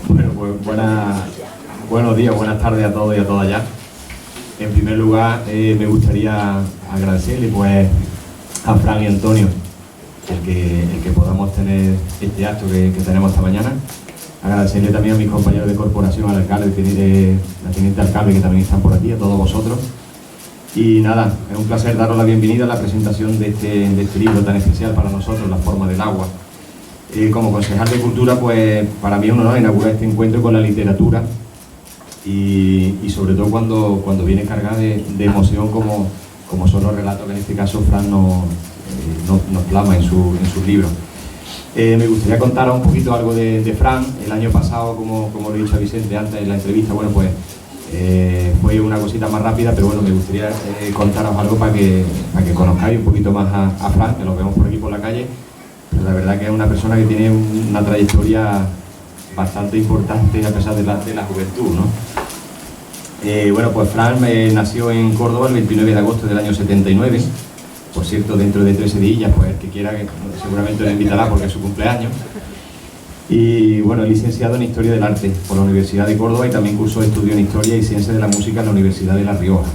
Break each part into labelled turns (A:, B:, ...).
A: Bueno, pues buenos días, buenas tardes a todos y a todas ya. En primer lugar, me gustaría agradecerle pues a Fran y Antonio el que podamos tener este acto que tenemos esta mañana. Agradecerle también a mis compañeros de corporación, al alcalde, al teniente alcalde, que también están por aquí, a todos vosotros. Y nada, es un placer daros la bienvenida a la presentación de este libro tan especial para nosotros, La forma del agua. Como concejal de Cultura, pues para mí es un honor inaugurar este encuentro con la literatura y sobre todo cuando viene cargada de emoción como son los relatos que en este caso Fran nos plasma en sus libros. Me gustaría contaros un poquito algo de Fran. El año pasado, como lo he dicho a Vicente antes en la entrevista, bueno, pues fue una cosita más rápida, pero bueno, me gustaría contaros algo para que conozcáis un poquito más a Fran, que lo vemos por aquí por la calle. Pero la verdad que es una persona que tiene una trayectoria bastante importante a pesar de la juventud, ¿no? Bueno, pues Fran nació en Córdoba el 29 de agosto del año 79. Por cierto, dentro de 13 días, pues el que quiera, seguramente le invitará porque es su cumpleaños. Y bueno, es licenciado en Historia del Arte por la Universidad de Córdoba y también cursó estudios en Historia y Ciencias de la Música en la Universidad de La Rioja.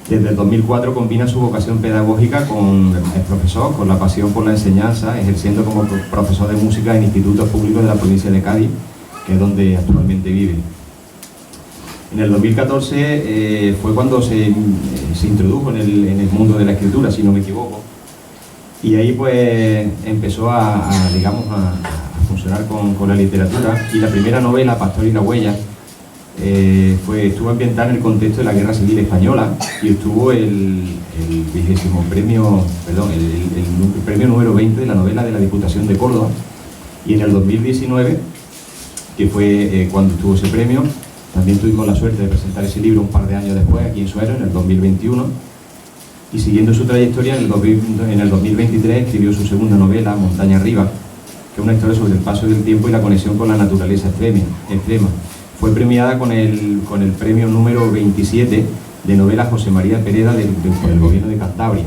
A: Desde el 2004 combina su vocación pedagógica el profesor, con la pasión por la enseñanza, ejerciendo como profesor de música en institutos públicos de la provincia de Cádiz, que es donde actualmente vive. En el 2014 fue cuando se introdujo en el mundo de la escritura, si no me equivoco, y ahí pues empezó a funcionar con la literatura, y la primera novela, Pastor y la huella, estuvo ambientada en el contexto de la Guerra Civil Española y obtuvo el premio número 20 de la novela de la Diputación de Córdoba. Y en el 2019, que fue cuando obtuvo ese premio, también tuvimos la suerte de presentar ese libro un par de años después aquí en Suero, en el 2021, y siguiendo su trayectoria, en el 2023 escribió su segunda novela, Montaña Arriba, que es una historia sobre el paso del tiempo y la conexión con la naturaleza extrema. Fue premiada con el premio número 27 de novela José María Pereda por el gobierno de Cantabria.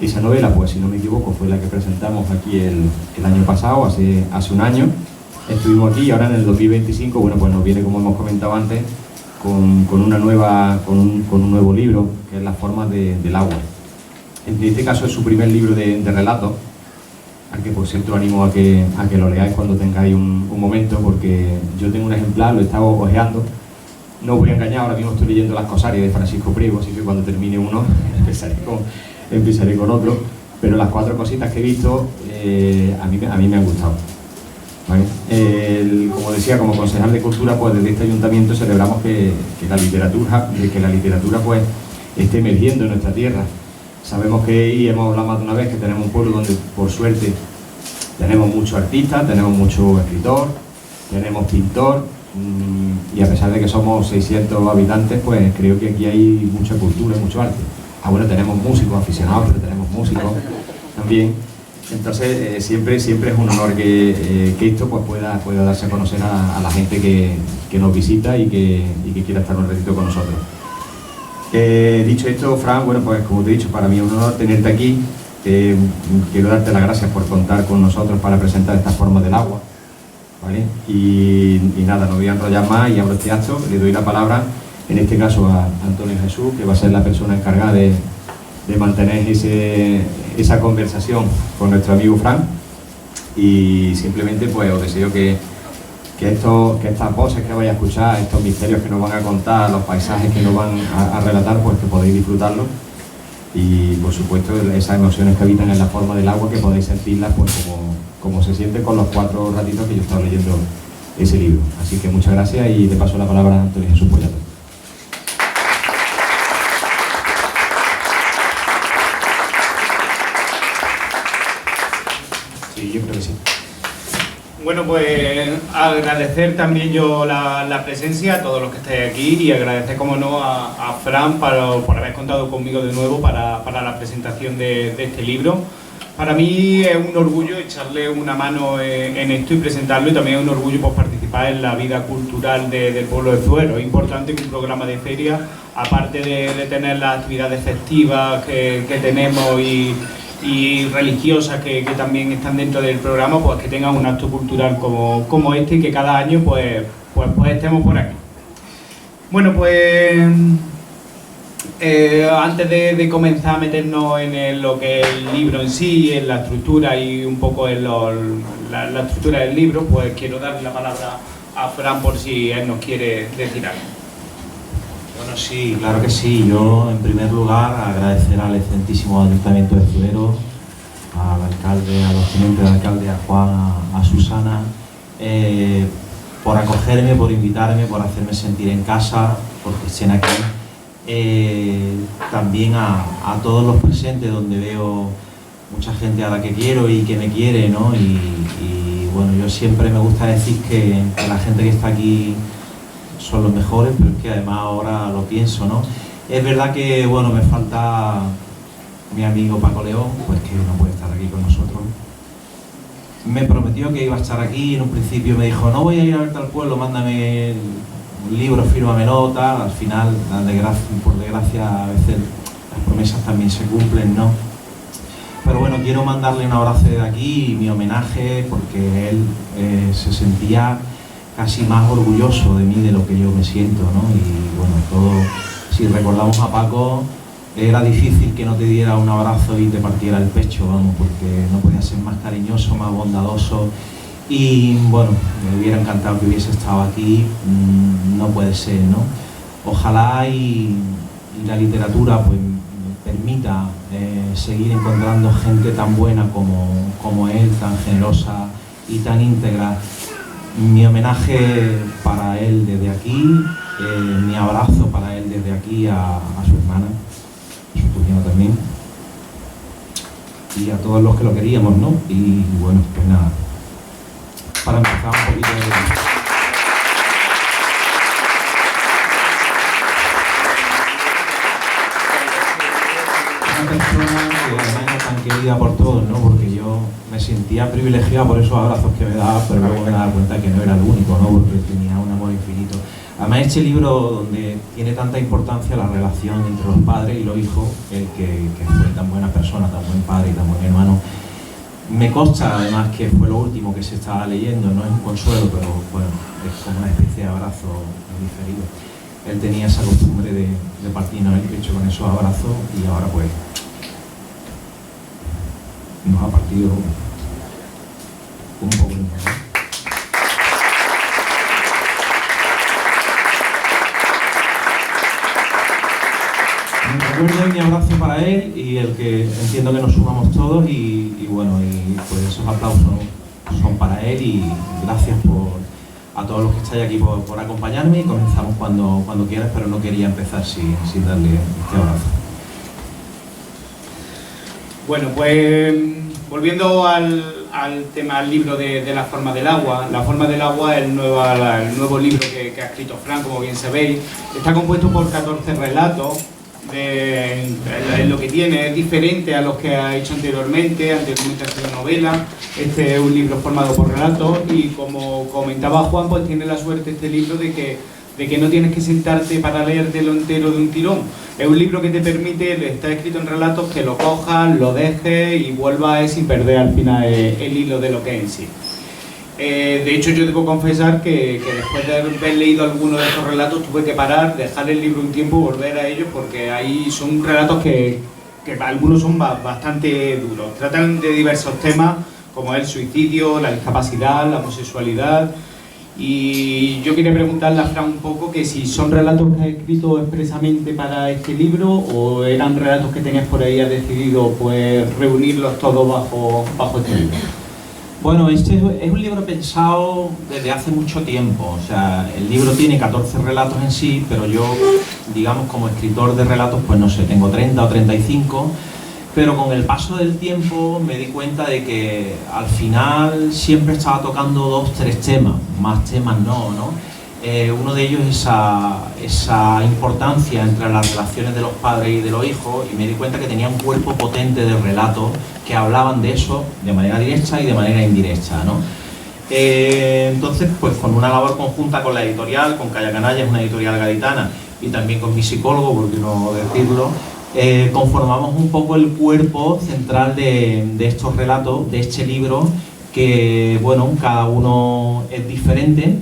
A: Esa novela, pues si no me equivoco, fue la que presentamos aquí el año pasado, hace un año. Estuvimos aquí y ahora en el 2025, bueno, pues nos viene, como hemos comentado antes, con un nuevo libro, que es La forma del agua. En este caso es su primer libro de relatos, al que por cierto animo a que lo leáis cuando tengáis un momento, porque yo tengo un ejemplar, lo he estado ojeando. No os voy a engañar, ahora mismo estoy leyendo Las Cosarias de Francisco Priego, así que cuando termine uno empezaré con otro, pero las 4 cositas que he visto a mí me han gustado. ¿Vale? Como decía, como concejal de Cultura, pues desde este ayuntamiento celebramos que la literatura pues esté emergiendo en nuestra tierra. Sabemos que, y hemos hablado más de una vez, que tenemos un pueblo donde por suerte tenemos muchos artistas, tenemos muchos escritores, tenemos pintor, y a pesar de que somos 600 habitantes, pues creo que aquí hay mucha cultura y mucho arte. Bueno, tenemos músicos aficionados, pero tenemos músicos también. Entonces siempre es un honor que esto pues pueda darse a conocer a la gente que nos visita y que quiera estar un ratito con nosotros. Dicho esto, Fran, bueno, pues como te he dicho, para mí es un honor tenerte aquí. Quiero darte las gracias por contar con nosotros para presentar esta forma del agua, ¿vale? Y nada, no voy a enrollar más y abro este acto. Le doy la palabra, en este caso, a Antonio Jesús, que va a ser la persona encargada de mantener esa conversación con nuestro amigo Fran, y simplemente pues os deseo que estas voces que vais a escuchar, estos misterios que nos van a contar, los paisajes que nos van a relatar, pues que podéis disfrutarlos, y por supuesto esas emociones que habitan en la forma del agua, que podéis sentirlas pues como se siente con los 4 ratitos que yo estaba leyendo ese libro. Así que muchas gracias y le paso la palabra a Antonio Jesús Pollato. Yo creo que sí.
B: Bueno, pues agradecer también yo la presencia a todos los que estáis aquí, y agradecer, como no, a Fran por haber contado conmigo de nuevo para la presentación de este libro. Para mí es un orgullo echarle una mano en esto y presentarlo, y también es un orgullo pues, participar en la vida cultural del pueblo de Zuero. Es importante que un programa de feria, aparte de tener las actividades festivas que tenemos y religiosas que también están dentro del programa, pues que tengan un acto cultural como este, y que cada año pues estemos por aquí. Bueno, pues antes de comenzar a meternos en lo que es el libro en sí, en la estructura y un poco en la estructura del libro, pues quiero darle la palabra a Fran por si él nos quiere decir algo.
C: Bueno, sí, claro que sí. Yo, en primer lugar, agradecer al excelentísimo Ayuntamiento de Zuero, al alcalde, a los tenientes de alcalde, a Juan, a Susana, por acogerme, por invitarme, por hacerme sentir en casa, porque estén aquí. También a todos los presentes, donde veo mucha gente a la que quiero y que me quiere, ¿no? Y bueno, yo siempre me gusta decir que la gente que está aquí son los mejores, pero es que además ahora lo pienso, ¿no? Es verdad que, bueno, me falta mi amigo Paco León, pues que no puede estar aquí con nosotros. Me prometió que iba a estar aquí, en un principio me dijo, no voy a ir a verte al pueblo, mándame un libro, fírmame nota. Al final, por desgracia, a veces las promesas también se cumplen, ¿no? Pero bueno, quiero mandarle un abrazo de aquí y mi homenaje, porque él se sentía casi más orgulloso de mí de lo que yo me siento, ¿no? Y bueno, todo, si recordamos a Paco, era difícil que no te diera un abrazo y te partiera el pecho, vamos, porque no podía ser más cariñoso, más bondadoso. Y bueno, me hubiera encantado que hubiese estado aquí, no puede ser, ¿no? Ojalá y la literatura pues me permita seguir encontrando gente tan buena como él, tan generosa y tan íntegra. Mi homenaje para él desde aquí, mi abrazo para él desde aquí a su hermana, a su cuñado también, y a todos los que lo queríamos, ¿no? Y bueno, pues nada, para empezar un poquito una persona que además es tan querida por todos, ¿no? Porque yo me sentía privilegiado por esos abrazos que me daba, pero luego me daba cuenta que no era el único, ¿no? Porque tenía un amor infinito. Además, este libro, donde tiene tanta importancia la relación entre los padres y los hijos, el que fue tan buena persona, tan buen padre y tan buen hermano, me consta además que fue lo último que se estaba leyendo, no es un consuelo, pero bueno, es como una especie de abrazo diferido. Él tenía esa costumbre de partirnos el pecho con esos abrazos, y ahora pues nos ha partido un poco de tiempo. Mi recuerdo y mi abrazo para él, y el que entiendo que nos sumamos todos, y bueno, y pues esos aplausos son para él, y gracias a todos los que estáis aquí por acompañarme, y comenzamos cuando quieras, pero no quería empezar sin darle este abrazo.
B: Bueno, pues volviendo al tema, al libro de La forma del agua. La forma del agua es el nuevo libro que ha escrito Fran, como bien sabéis. Está compuesto por 14 relatos. Lo que tiene es diferente a los que ha hecho anteriormente ha sido novela. Este es un libro formado por relatos, y como comentaba Juan, pues tiene la suerte este libro de que no tienes que sentarte para leértelo entero de un tirón. Es un libro que te permite, está escrito en relatos, que lo cojas, lo dejes y vuelvas sin perder al final el hilo de lo que es en sí. De hecho, yo debo confesar que después de haber leído alguno de estos relatos tuve que parar, dejar el libro un tiempo y volver a ellos, porque ahí son relatos que algunos son bastante duros. Tratan de diversos temas, como el suicidio, la discapacidad, la homosexualidad. Y yo quería preguntarle a Fran un poco que si son relatos que has escrito expresamente para este libro, o eran relatos que tenías por ahí, has decidido pues reunirlos todos bajo este libro.
C: Bueno, este es un libro pensado desde hace mucho tiempo. O sea, el libro tiene 14 relatos en sí, pero yo, digamos, como escritor de relatos, pues no sé, tengo 30 o 35, pero con el paso del tiempo me di cuenta de que al final siempre estaba tocando 2 o 3 temas, más temas no, ¿no? Uno de ellos es esa importancia entre las relaciones de los padres y de los hijos, y me di cuenta que tenía un cuerpo potente de relatos que hablaban de eso de manera directa y de manera indirecta, ¿no? Entonces, pues con una labor conjunta con la editorial, con Calla Canalla, es una editorial gaditana, y también con mi psicólogo, por qué no decirlo, conformamos un poco el cuerpo central de estos relatos, de este libro, que, bueno, cada uno es diferente,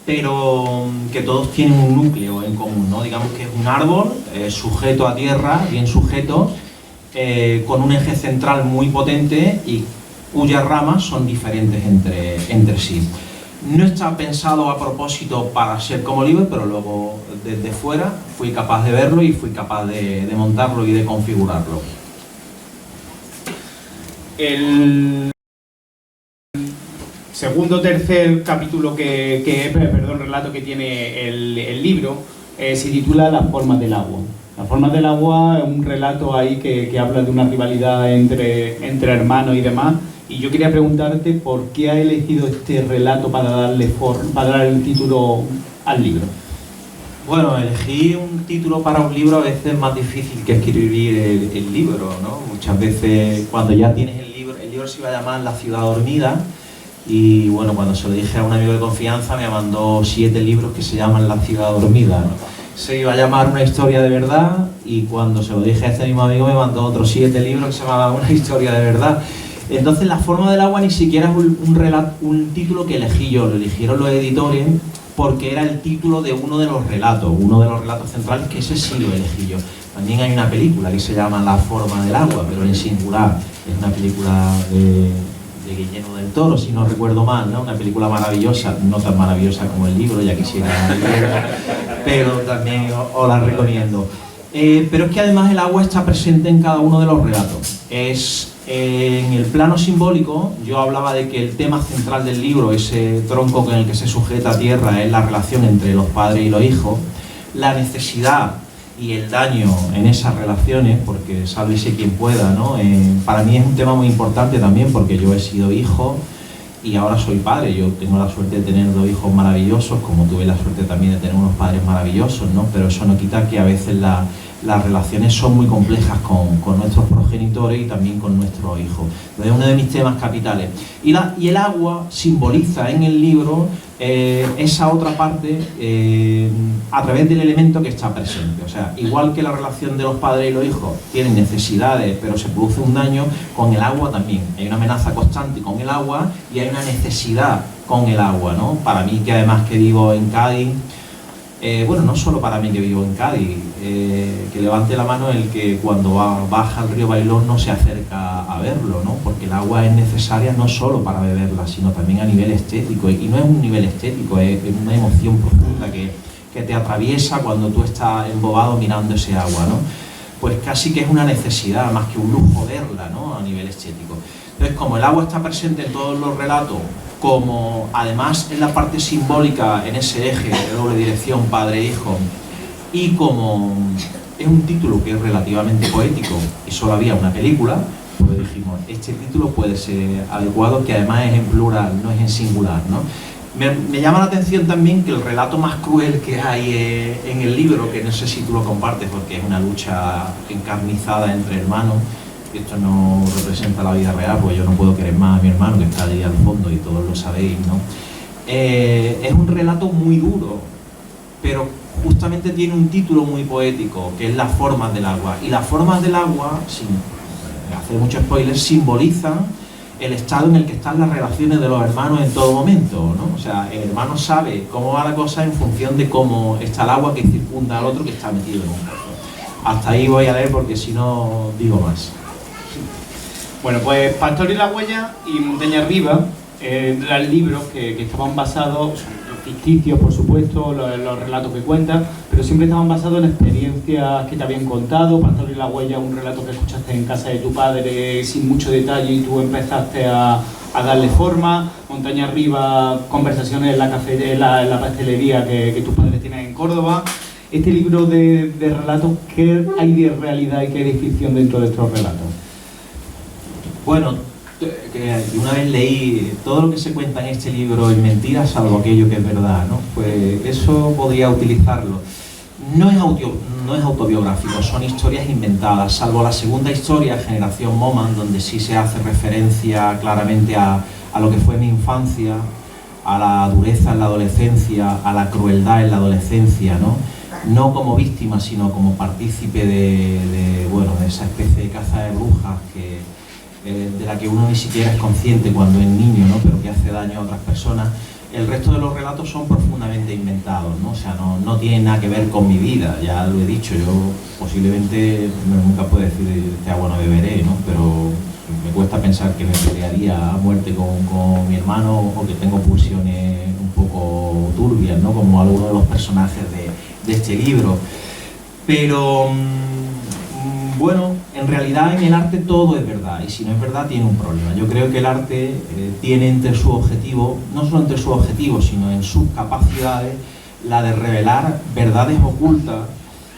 C: pero que todos tienen un núcleo en común, ¿no? Digamos que es un árbol sujeto a tierra, bien sujeto, con un eje central muy potente y cuyas ramas son diferentes entre sí. No está pensado a propósito para ser como libro, pero luego desde fuera fui capaz de verlo y fui capaz de montarlo y de configurarlo.
B: El segundo tercer capítulo relato que tiene el libro se titula Las formas del agua. Las formas del agua es un relato ahí que habla de una rivalidad entre hermanos y demás. Y yo quería preguntarte por qué has elegido este relato para dar el título al libro.
C: Bueno, elegir un título para un libro a veces es más difícil que escribir el libro, ¿no? Muchas veces cuando ya tienes el libro se iba a llamar La ciudad dormida, y bueno, cuando se lo dije a un amigo de confianza me mandó 7 libros que se llaman La ciudad dormida, ¿no? Se iba a llamar Una historia de verdad, y cuando se lo dije a este mismo amigo me mandó otros 7 libros que se llamaban Una historia de verdad. Entonces La forma del agua ni siquiera es un título que elegí yo, lo eligieron los editores porque era el título de uno de los relatos centrales, que ese sí lo elegí yo. También hay una película que se llama La forma del agua, pero en singular. Es una película de Guillermo del Toro, si no recuerdo mal, ¿no? Una película maravillosa, no tan maravillosa como el libro, ya quisiera leerla, pero también os la recomiendo. Pero es que además el agua está presente en cada uno de los relatos. En el plano simbólico, yo hablaba de que el tema central del libro, ese tronco con el que se sujeta a tierra, es la relación entre los padres y los hijos, la necesidad y el daño en esas relaciones, porque sálvese quien pueda, ¿no? Para mí es un tema muy importante también, porque yo he sido hijo y ahora soy padre. Yo tengo la suerte de tener 2 hijos maravillosos, como tuve la suerte también de tener unos padres maravillosos, ¿no? Pero eso no quita que a veces las relaciones son muy complejas con nuestros progenitores y también con nuestros hijos. Es uno de mis temas capitales. Y el agua simboliza en el libro esa otra parte a través del elemento que está presente. O sea, igual que la relación de los padres y los hijos tienen necesidades, pero se produce un daño, con el agua también. Hay una amenaza constante con el agua y hay una necesidad con el agua, ¿no? Para mí, que además que vivo en Cádiz, bueno, no solo para mí que vivo en Cádiz, que levante la mano el que cuando baja al río Bailón no se acerca a verlo, ¿no? Porque el agua es necesaria no solo para beberla, sino también a nivel estético, y no es un nivel estético, es una emoción profunda que te atraviesa cuando tú estás embobado mirando ese agua, ¿no? Pues casi que es una necesidad más que un lujo verla, ¿no? A nivel estético. Entonces, como el agua está presente en todos los relatos, como además en la parte simbólica, en ese eje de doble dirección padre-hijo, y como es un título que es relativamente poético y solo había una película, pues dijimos, este título puede ser adecuado, que además es en plural, no es en singular, ¿no? Me llama la atención también que el relato más cruel que hay en el libro, que no sé si tú lo compartes porque es una lucha encarnizada entre hermanos, esto no representa la vida real, porque yo no puedo querer más a mi hermano que está allí al fondo y todos lo sabéis, ¿no? Es un relato muy duro, pero justamente tiene un título muy poético, que es Las formas del agua. Y las formas del agua, sin hacer mucho spoiler, simbolizan el estado en el que están las relaciones de los hermanos en todo momento, ¿no? O sea, el hermano sabe cómo va la cosa en función de cómo está el agua que circunda al otro que está metido en un pozo. Hasta ahí voy a leer porque si no digo más.
B: Bueno, pues Pastor y la huella y Montaña arriba eran libros que estaban basados, ficticios por supuesto, los relatos que cuentan, pero siempre estaban basados en experiencias que te habían contado. Pastor y la huella, un relato que escuchaste en casa de tu padre sin mucho detalle y tú empezaste a darle forma. Montaña arriba, conversaciones en la pastelería que tus padres tienen en Córdoba. Este libro de relatos, ¿qué hay de realidad y qué hay de ficción dentro de estos relatos?
C: Bueno, una vez leí todo lo que se cuenta en este libro es mentira salvo aquello que es verdad, ¿no? Pues eso podría utilizarlo. No es autobiográfico, son historias inventadas, salvo la segunda historia, Generación Moman, donde sí se hace referencia claramente a lo que fue mi infancia, a la dureza en la adolescencia, a la crueldad en la adolescencia, ¿no? No como víctima, sino como partícipe de esa especie de caza de brujas de la que uno ni siquiera es consciente cuando es niño, ¿no? Pero que hace daño a otras personas. El resto de los relatos son profundamente inventados, ¿no? O sea, no tienen nada que ver con mi vida, ya lo he dicho, yo posiblemente nunca puedo decir este agua no beberé, ¿no? Pero me cuesta pensar que me pelearía a muerte con mi hermano o que tengo pulsiones un poco turbias, ¿no? Como algunos de los personajes de este libro. Pero bueno, en realidad en el arte todo es verdad, y si no es verdad tiene un problema. Yo creo que el arte tiene entre sus objetivos, no solo entre sus objetivos, sino en sus capacidades, la de revelar verdades ocultas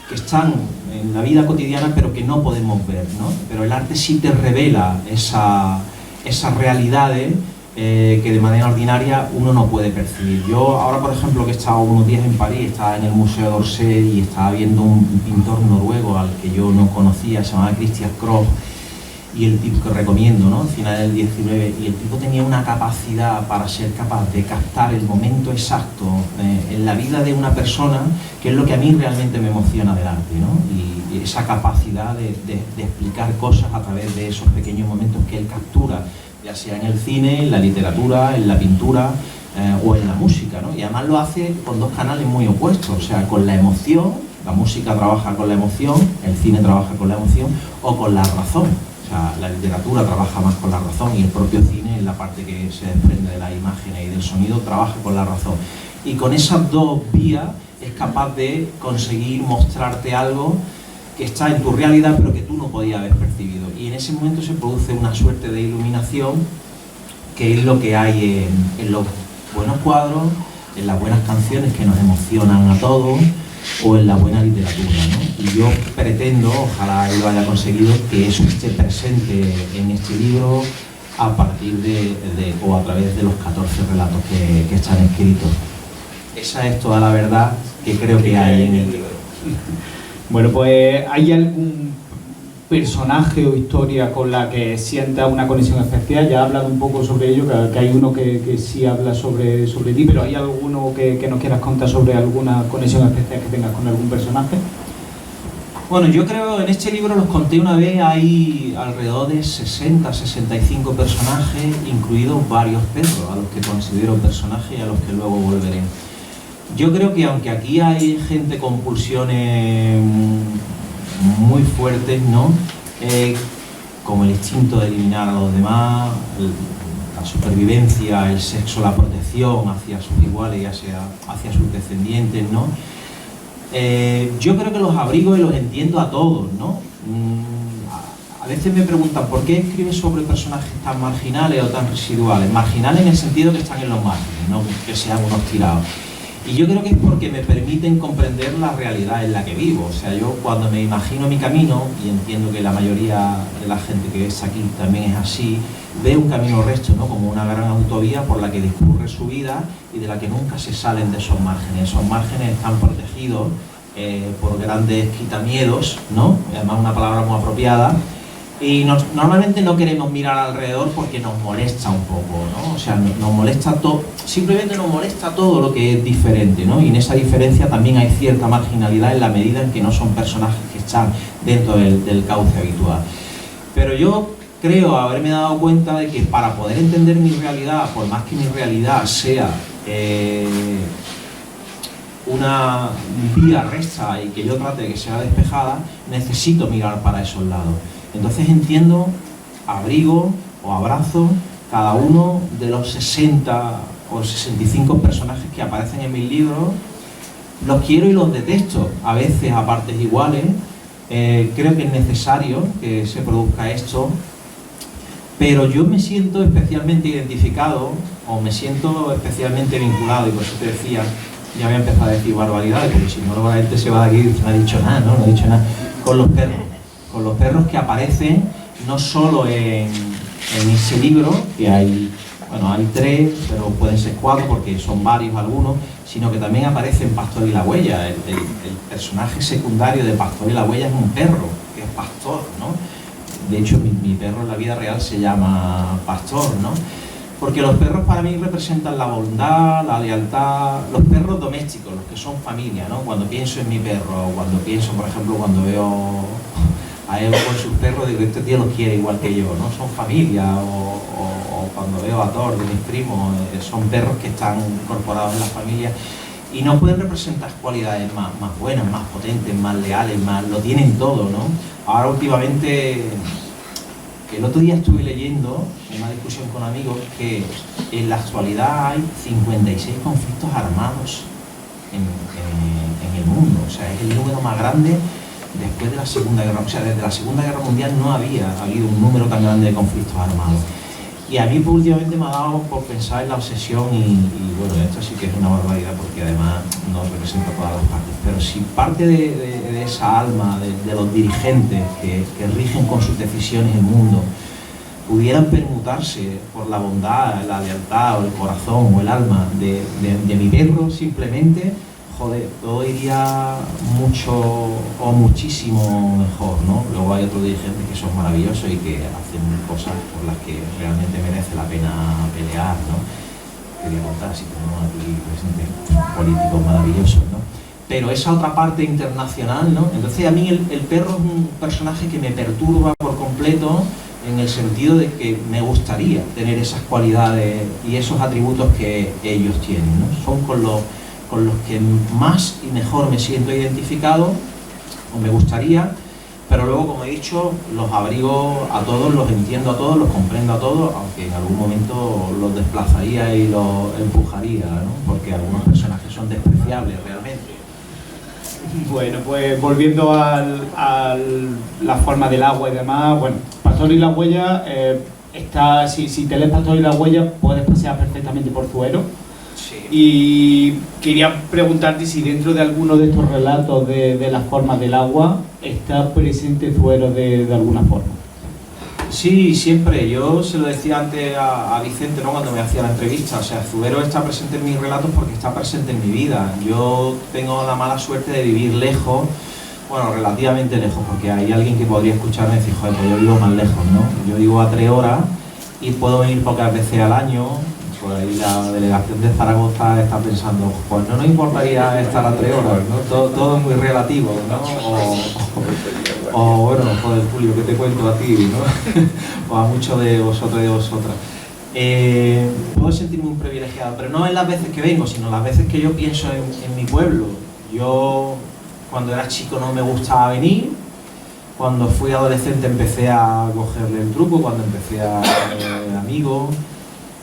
C: que están en la vida cotidiana pero que no podemos ver, ¿no? Pero el arte sí te revela esas realidades que de manera ordinaria uno no puede percibir. Yo ahora, por ejemplo, que he estado unos días en París, estaba en el Museo d'Orsay y estaba viendo un pintor noruego al que yo no conocía, se llamaba Christian Krohg, y el tipo que recomiendo, ¿no? Al final del 19, y el tipo tenía una capacidad para ser capaz de captar el momento exacto en la vida de una persona, que es lo que a mí realmente me emociona del arte, ¿no? Y esa capacidad de explicar cosas a través de esos pequeños momentos que él captura, ya sea en el cine, en la literatura, en la pintura o en la música, ¿no? Y además lo hace con dos canales muy opuestos, o sea, con la emoción, la música trabaja con la emoción, el cine trabaja con la emoción, o con la razón. O sea, la literatura trabaja más con la razón y el propio cine, en la parte que se desprende de las imágenes y del sonido, trabaja con la razón. Y con esas dos vías es capaz de conseguir mostrarte algo que está en tu realidad pero que tú no podías haber percibido. Y en ese momento se produce una suerte de iluminación que es lo que hay en los buenos cuadros, en las buenas canciones que nos emocionan a todos o en la buena literatura, ¿no? Y yo pretendo, ojalá lo haya conseguido, que eso esté presente en este libro a partir o a través de los 14 relatos que están escritos. Esa es toda la verdad que creo que hay en el libro.
B: Bueno, pues ¿hay algún personaje o historia con la que sienta una conexión especial? Ya he hablado un poco sobre ello, que hay uno que sí habla sobre ti, pero ¿hay alguno que nos quieras contar sobre alguna conexión especial que tengas con algún personaje?
C: Bueno, yo creo, en este libro los conté una vez, hay alrededor de 60, 65 personajes, incluidos varios perros, a los que considero personajes y a los que luego volveré. Yo creo que aunque aquí hay gente con pulsiones muy fuertes, ¿no? Como el instinto de eliminar a los demás, la supervivencia, el sexo, la protección hacia sus iguales y hacia sus descendientes, ¿no? Yo creo que los abrigo y los entiendo a todos, ¿no? A veces me preguntan ¿por qué escribes sobre personajes tan marginales o tan residuales? Marginales en el sentido que están en los márgenes, no que sean unos tirados. Y yo creo que es porque me permiten comprender la realidad en la que vivo. O sea, yo cuando me imagino mi camino, y entiendo que la mayoría de la gente que ves aquí también es así, veo un camino recto, ¿no? Como una gran autovía por la que discurre su vida y de la que nunca se salen de esos márgenes. Esos márgenes están protegidos por grandes quitamiedos, ¿no? Además una palabra muy apropiada. Y normalmente no queremos mirar alrededor porque nos molesta un poco, ¿no? O sea, nos molesta todo, simplemente nos molesta todo lo que es diferente, ¿no? Y en esa diferencia también hay cierta marginalidad en la medida en que no son personajes que están dentro del cauce habitual. Pero yo creo haberme dado cuenta de que para poder entender mi realidad, por más que mi realidad sea una vía recta y que yo trate de que sea despejada, necesito mirar para esos lados. Entonces entiendo, abrigo o abrazo cada uno de los 60 o 65 personajes que aparecen en mis libros. Los quiero y los detesto, a veces a partes iguales. Creo que es necesario que se produzca esto, pero yo me siento especialmente identificado o me siento especialmente vinculado, y por eso te decía, ya voy a empezar a decir barbaridades, porque si no luego la gente se va de aquí y dice, no ha dicho nada, ¿no? No ha dicho nada. Con los perros que aparecen no solo en en ese libro, que hay, bueno, hay 3, pero pueden ser 4 porque son varios algunos, sino que también aparece en Pastor y la Huella. El personaje secundario de Pastor y la Huella es un perro, que es Pastor, ¿no? De hecho, mi perro en la vida real se llama Pastor, ¿no? Porque los perros para mí representan la bondad, la lealtad, los perros domésticos, los que son familia, ¿no? Cuando pienso en mi perro, cuando pienso, por ejemplo, cuando veo a Evo con sus perros, digo, este tío los quiere igual que yo, ¿no? Son familia, o cuando veo a Thor de mis primos, son perros que están incorporados en la familia y no pueden representar cualidades más buenas, más potentes, más leales, lo tienen todo, ¿no? Ahora últimamente, el otro día estuve leyendo en una discusión con amigos que en la actualidad hay 56 conflictos armados en el mundo, o sea, es el número más grande después de la Segunda Guerra, o sea, desde la Segunda Guerra Mundial no había habido un número tan grande de conflictos armados. Y a mí pues, últimamente me ha dado por pensar en la obsesión y bueno, esto sí que es una barbaridad porque además no representa todas las partes, pero si parte de esa alma, de los dirigentes que rigen con sus decisiones el mundo, pudieran permutarse por la bondad, la lealtad o el corazón o el alma de mi perro simplemente, joder, todo iría mucho o muchísimo mejor, ¿no? Luego hay otros dirigentes que son maravillosos y que hacen cosas por las que realmente merece la pena pelear, ¿no? Quería contar si tenemos aquí presentes políticos maravillosos, ¿no? Pero esa otra parte internacional, ¿no? Entonces a mí el perro es un personaje que me perturba por completo en el sentido de que me gustaría tener esas cualidades y esos atributos que ellos tienen, ¿no? Son con los que más y mejor me siento identificado, o me gustaría, pero luego, como he dicho, los abrigo a todos, los entiendo a todos, los comprendo a todos, aunque en algún momento los desplazaría y los empujaría, ¿no? Porque algunos personajes son despreciables realmente.
B: Bueno, pues volviendo a la forma del agua y demás, bueno, Pastor y la Huella, si te lees Pastor y la Huella, puedes pasear perfectamente por Zuero.
C: Sí.
B: Y quería preguntarte si dentro de alguno de estos relatos de las formas del agua está presente Zuero de alguna forma.
C: Sí, siempre. Yo se lo decía antes a Vicente, ¿no? Cuando me hacía la entrevista, o sea, Zuero está presente en mis relatos porque está presente en mi vida. Yo tengo la mala suerte de vivir lejos, bueno, relativamente lejos, porque hay alguien que podría escucharme y decir, joder, pues yo vivo más lejos, ¿no? Yo vivo a 3 horas y puedo venir pocas veces al año. Por ahí la delegación de Zaragoza está pensando, pues no nos importaría estar a 3 horas, ¿no? Todo es muy relativo, ¿no? O bueno, joder, Julio, ¿qué te cuento a ti, ¿no? O a muchos de vosotros y de vosotras. Puedo sentirme un privilegiado, pero no en las veces que vengo, sino las veces que yo pienso en mi pueblo. Yo, cuando era chico, no me gustaba venir. Cuando fui adolescente empecé a cogerle el truco, cuando empecé a tener amigos.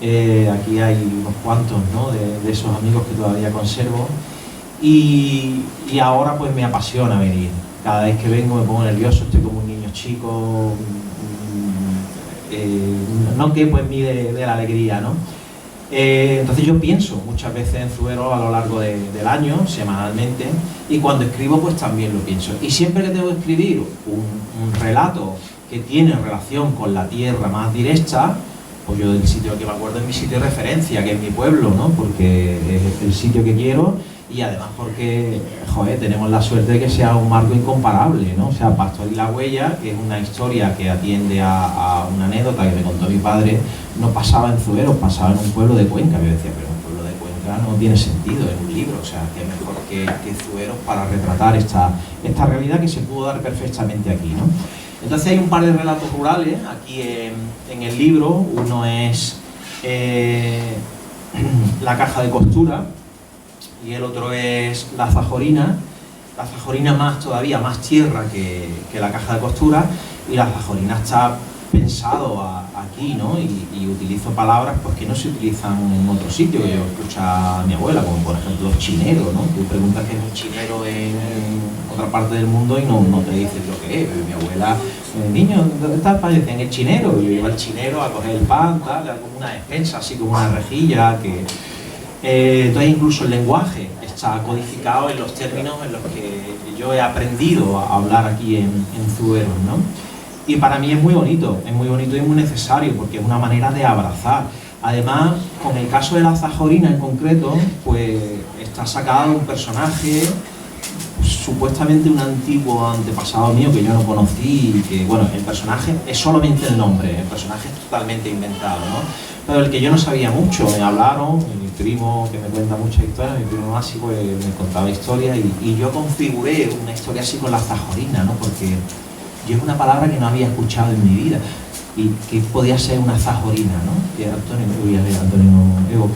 C: Aquí hay unos cuantos, ¿no? de esos amigos que todavía conservo y ahora pues me apasiona venir. Cada vez que vengo me pongo nervioso, estoy como un niño chico, no quepo en mí de la alegría, ¿no? Entonces yo pienso muchas veces en Zuero a lo largo del año, semanalmente, y cuando escribo pues también lo pienso. Y siempre que tengo que escribir un relato que tiene relación con la tierra más directa, pues yo del sitio que me acuerdo es mi sitio de referencia, que es mi pueblo, ¿no? Porque es el sitio que quiero y además porque, joder, tenemos la suerte de que sea un marco incomparable, ¿no? O sea, Pastor y la Huella, que es una historia que atiende a una anécdota que me contó mi padre, no pasaba en Zuero, pasaba en un pueblo de Cuenca. Yo decía, pero un pueblo de Cuenca no tiene sentido en un libro, o sea, que es mejor que Zuero para retratar esta realidad que se pudo dar perfectamente aquí, ¿no? Entonces hay un par de relatos rurales aquí en el libro. Uno es la caja de costura y el otro es la fajorina. La fajorina más todavía, más tierra que la caja de costura, y la fajorina está pensado aquí, ¿no? Y utilizo palabras pues, que no se utilizan en otro sitio. Yo escucho a mi abuela, como por ejemplo chinero, ¿no? Tú preguntas qué es un chinero en otra parte del mundo y no te dicen lo que es. Mi abuela, niño, ¿dónde estás? En el chinero. Yo iba al chinero a coger el pan, tal, como una despensa, así como una rejilla. Entonces incluso el lenguaje está codificado en los términos en los que yo he aprendido a hablar aquí en Zuero, ¿no? Y para mí es muy bonito y muy necesario, porque es una manera de abrazar. Además, con el caso de la Zahorina en concreto, pues está sacado un personaje, supuestamente un antiguo antepasado mío que yo no conocí, y que, bueno, el personaje es solamente el nombre, el personaje es totalmente inventado, ¿no? Pero el que yo no sabía mucho, me hablaron, mi primo que me cuenta muchas historias, mi primo así, pues me contaba historias, y yo configuré una historia así con la Zahorina, ¿no? Porque yo es una palabra que no había escuchado en mi vida, y que podía ser una zahorina, ¿no? Que ¿qué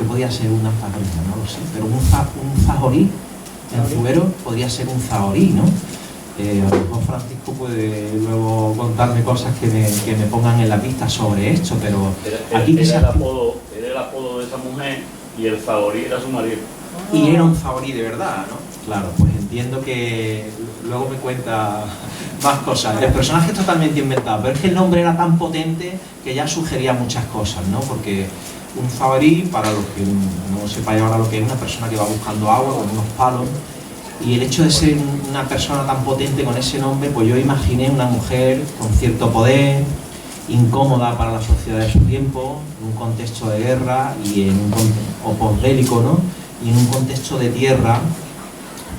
C: podía ser una zahorina? No lo sé, pero un zahorí en fuero podría ser un zahorí, ¿no? A lo mejor Francisco puede luego contarme cosas que me pongan en la pista sobre esto, pero aquí
D: era el apodo de esa mujer y el zahorí era su marido.
C: Y era un zahorí de verdad, ¿no? Claro, pues entiendo que luego me cuenta más cosas. El personaje es totalmente inventado, pero es que el nombre era tan potente que ya sugería muchas cosas, ¿no? Porque un zahorí, para los que no sepáis ahora lo que es, una persona que va buscando agua con unos palos, y el hecho de ser una persona tan potente con ese nombre, pues yo imaginé una mujer con cierto poder, incómoda para la sociedad de su tiempo, en un contexto de guerra y en un contexto posbélico, ¿no? Y en un contexto de tierra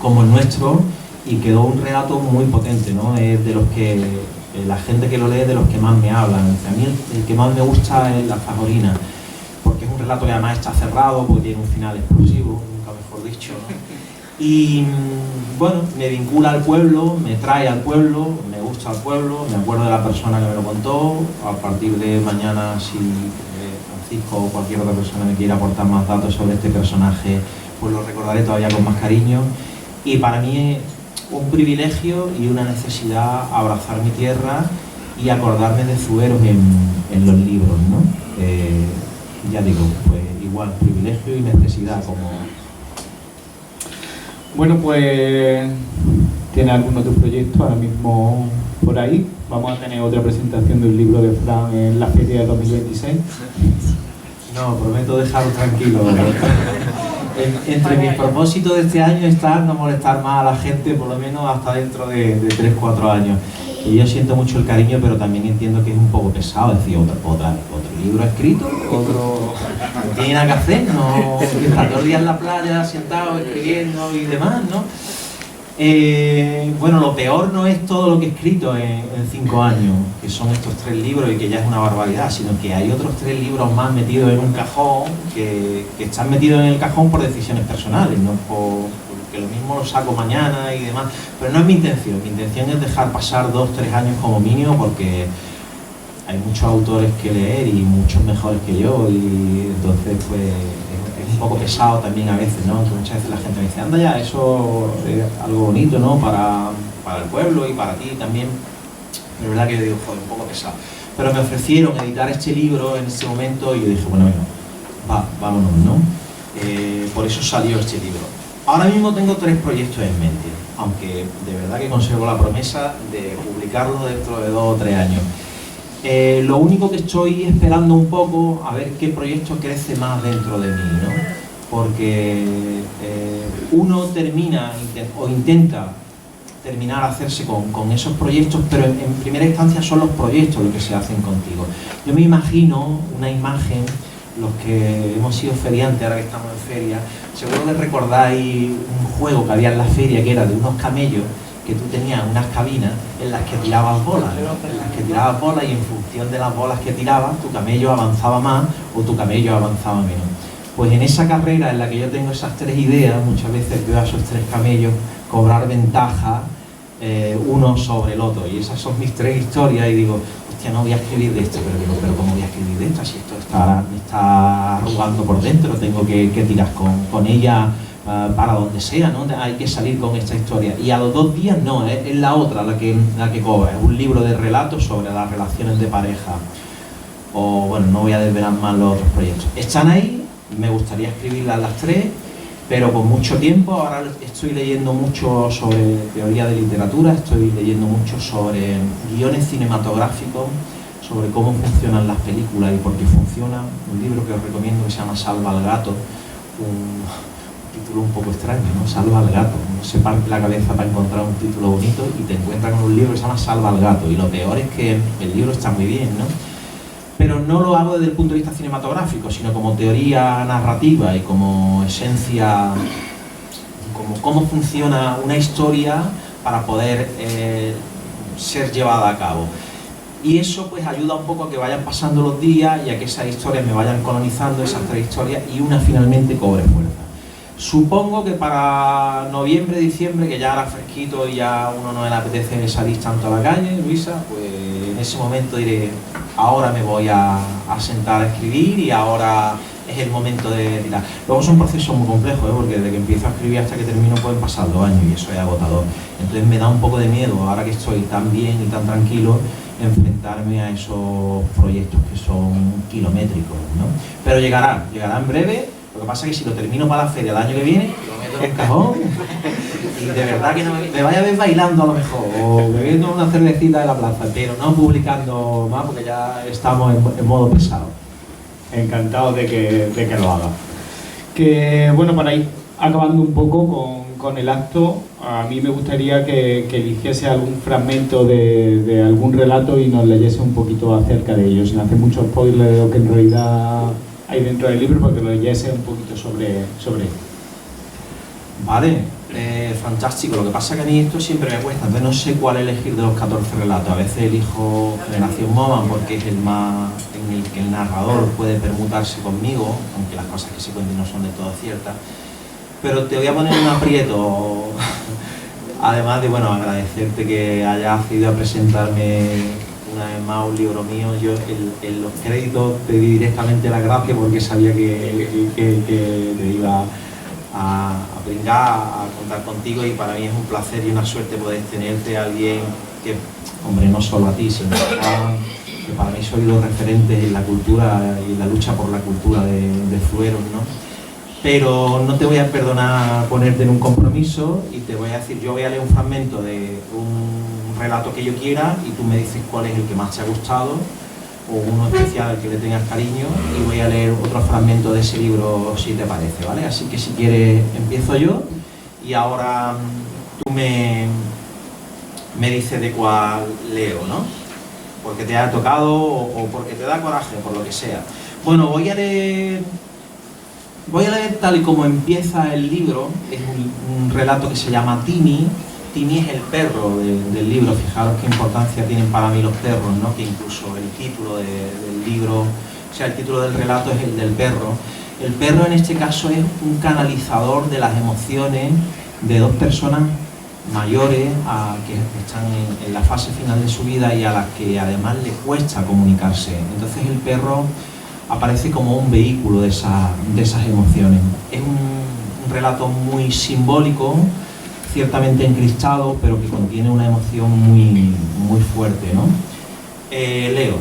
C: como el nuestro, y quedó un relato muy potente, ¿no? Es de los que la gente que lo lee, de los que más me hablan. A mí el que más me gusta es la Zahorina, porque es un relato que además está cerrado, porque tiene un final explosivo, nunca mejor dicho, ¿no? Y bueno, me vincula al pueblo, me trae al pueblo, me gusta al pueblo, me acuerdo de la persona que me lo contó. A partir de mañana, si Francisco o cualquier otra persona me quiere aportar más datos sobre este personaje, pues lo recordaré todavía con más cariño. Y para mí es un privilegio y una necesidad abrazar mi tierra y acordarme de Zueros en los libros, ¿no? Ya digo, pues igual, privilegio y necesidad como...
B: Bueno, pues tiene algunos de tus proyectos ahora mismo por ahí. Vamos a tener otra presentación de un libro de Fran en la feria de 2026.
C: No, prometo dejarlo tranquilo. Entre mis propósitos de este año está no molestar más a la gente, por lo menos hasta dentro de 3-4 años. Y yo siento mucho el cariño, pero también entiendo que es un poco pesado. Es decir, otro libro escrito, otro... No tiene nada que hacer, no está todo el día en la playa, sentado, escribiendo y demás, ¿no? Bueno, lo peor no es todo lo que he escrito en 5 años, que son estos 3 libros y que ya es una barbaridad, sino que hay otros 3 libros más metidos en un cajón, que están metidos en el cajón por decisiones personales, no porque lo mismo lo saco mañana y demás, pero no es mi intención es dejar pasar 2-3 años como mínimo, porque hay muchos autores que leer y muchos mejores que yo, y entonces pues es un poco pesado también a veces, ¿no? Entonces muchas veces la gente me dice, anda ya, eso es algo bonito, ¿no? Para el pueblo y para ti también, pero es verdad que yo digo, joder, un poco pesado. Pero me ofrecieron editar este libro en ese momento y yo dije, bueno, vámonos, ¿no? Por eso salió este libro. Ahora mismo tengo 3 proyectos en mente, aunque de verdad que conservo la promesa de publicarlo dentro de 2 o 3 años. Lo único que estoy esperando un poco, a ver qué proyecto crece más dentro de mí, ¿no? Porque uno termina o intenta terminar a hacerse con esos proyectos, pero en primera instancia son los proyectos los que se hacen contigo. Yo me imagino una imagen, los que hemos sido feriantes, ahora que estamos en feria, seguro que recordáis un juego que había en la feria que era de unos camellos, que tú tenías unas cabinas en las que tirabas bolas, y en función de las bolas que tirabas, tu camello avanzaba más o tu camello avanzaba menos. Pues en esa carrera en la que yo tengo esas 3 ideas, muchas veces veo a esos 3 camellos cobrar ventaja uno sobre el otro, y esas son mis 3 historias, y digo, hostia, no voy a escribir de esto, pero ¿cómo voy a escribir de esto? Si esto me está arrugando por dentro, tengo que tirar con ella para donde sea, ¿no? Hay que salir con esta historia. Y a los 2 días no, es la otra la que cobra, es un libro de relatos sobre las relaciones de pareja. O bueno, no voy a desvelar más los otros proyectos. Están ahí, me gustaría escribirlas las 3, pero con mucho tiempo. Ahora estoy leyendo mucho sobre teoría de literatura, estoy leyendo mucho sobre guiones cinematográficos, sobre cómo funcionan las películas y por qué funcionan. Un libro que os recomiendo que se llama Salva al gato, título un poco extraño, ¿no? Salva al gato. Uno se parte la cabeza para encontrar un título bonito y te encuentras con un libro que se llama Salva al gato. Y lo peor es que el libro está muy bien, ¿no? Pero no lo hago desde el punto de vista cinematográfico, sino como teoría narrativa y como esencia, como cómo funciona una historia para poder ser llevada a cabo. Y eso pues ayuda un poco a que vayan pasando los días y a que esas historias me vayan colonizando, esas tres historias, y una finalmente cobre fuerza. Supongo que para noviembre, diciembre, que ya era fresquito y ya uno no le apetece salir tanto a la calle, Luisa, pues en ese momento diré, ahora me voy a sentar a escribir y ahora es el momento de tirar. Luego es un proceso muy complejo, porque desde que empiezo a escribir hasta que termino pueden pasar 2 años y eso es agotador. Entonces me da un poco de miedo, ahora que estoy tan bien y tan tranquilo, enfrentarme a esos proyectos que son kilométricos, ¿no? Pero llegará en breve. Lo que pasa es que si lo termino para la feria el año que viene, lo meto en un cajón y de verdad que no me vaya a ver bailando a lo mejor, o bebiendo una cervecita de la plaza, pero no publicando más porque ya estamos en modo pesado.
B: Encantado de que lo haga. Que bueno, para ir acabando un poco con el acto, a mí me gustaría que eligiese algún fragmento de algún relato y nos leyese un poquito acerca de ello, sin hacer mucho spoiler de lo que en realidad hay dentro del libro, porque lo leyese un poquito sobre él.
C: Vale, fantástico. Lo que pasa es que a mí esto siempre me cuesta, entonces no sé cuál elegir de los 14 relatos. A veces elijo Generación Moman porque es el más en el que el narrador puede permutarse conmigo, aunque las cosas que se cuenten no son de todo ciertas. Pero te voy a poner un aprieto, además de, bueno, agradecerte que hayas accedido a presentarme una vez más un libro mío. Yo en los créditos te di directamente las gracias porque sabía que te iba a brincar, a contar contigo, y para mí es un placer y una suerte poder tenerte a alguien que, hombre, no solo a ti, sino que para mí sois los referentes en la cultura y la lucha por la cultura de Zueros, ¿no? Pero no te voy a perdonar ponerte en un compromiso y te voy a decir, yo voy a leer un fragmento de un relato que yo quiera y tú me dices cuál es el que más te ha gustado o uno especial al que le tengas cariño, y voy a leer otro fragmento de ese libro si te parece, ¿vale? Así que si quieres empiezo yo y ahora tú me dices de cuál leo, ¿no? Porque te ha tocado o porque te da coraje, por lo que sea. Bueno, voy a leer tal y como empieza el libro. Es un relato que se llama Timmy. Timmy es el perro del libro. Fijaros qué importancia tienen para mí los perros, ¿no? Que incluso el título del libro, o sea, el título del relato es el del perro. El perro en este caso es un canalizador de las emociones de dos personas mayores que están en la fase final de su vida y a las que además les cuesta comunicarse. Entonces el perro aparece como un vehículo de esas emociones. Es un relato muy simbólico, ciertamente encristado, pero que contiene una emoción muy fuerte, ¿no? Leo.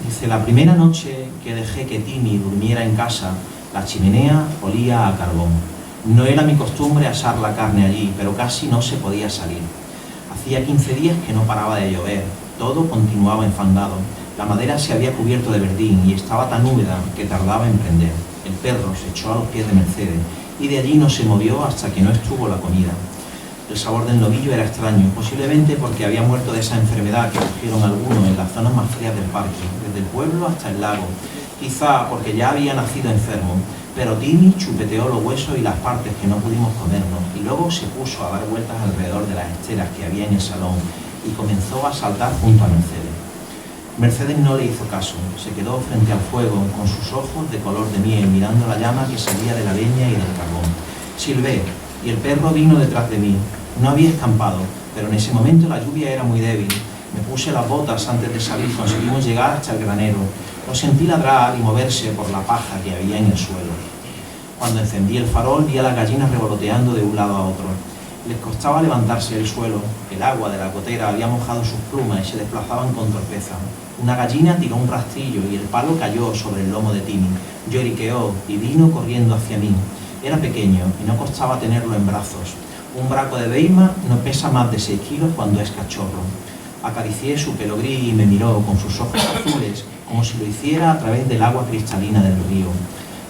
C: Dice: la primera noche que dejé que Timmy durmiera en casa, la chimenea olía a carbón. No era mi costumbre asar la carne allí, pero casi no se podía salir. Hacía 15 días que no paraba de llover, todo continuaba enfangado. La madera se había cubierto de verdín y estaba tan húmeda que tardaba en prender. El perro se echó a los pies de Mercedes y de allí no se movió hasta que no estuvo la comida. El sabor del novillo era extraño, posiblemente porque había muerto de esa enfermedad que cogieron algunos en las zonas más frías del parque, desde el pueblo hasta el lago. Quizá porque ya había nacido enfermo, pero Timmy chupeteó los huesos y las partes que no pudimos comernos y luego se puso a dar vueltas alrededor de las esteras que había en el salón y comenzó a saltar junto a Mercedes. Mercedes no le hizo caso, se quedó frente al fuego con sus ojos de color de miel mirando la llama que salía de la leña y del carbón. Silbé y el perro vino detrás de mí. No había escampado, pero en ese momento la lluvia era muy débil. Me puse las botas antes de salir, conseguimos llegar hasta el granero. Lo sentí ladrar y moverse por la paja que había en el suelo. Cuando encendí el farol vi a las gallinas revoloteando de un lado a otro. Les costaba levantarse del suelo, el agua de la gotera había mojado sus plumas y se desplazaban con torpeza. Una gallina tiró un rastrillo y el palo cayó sobre el lomo de Timmy. Lloriqueó y vino corriendo hacia mí. Era pequeño y no costaba tenerlo en brazos. Un braco de beima no pesa más de 6 kilos cuando es cachorro. Acaricié su pelo gris y me miró con sus ojos azules, como si lo hiciera a través del agua cristalina del río.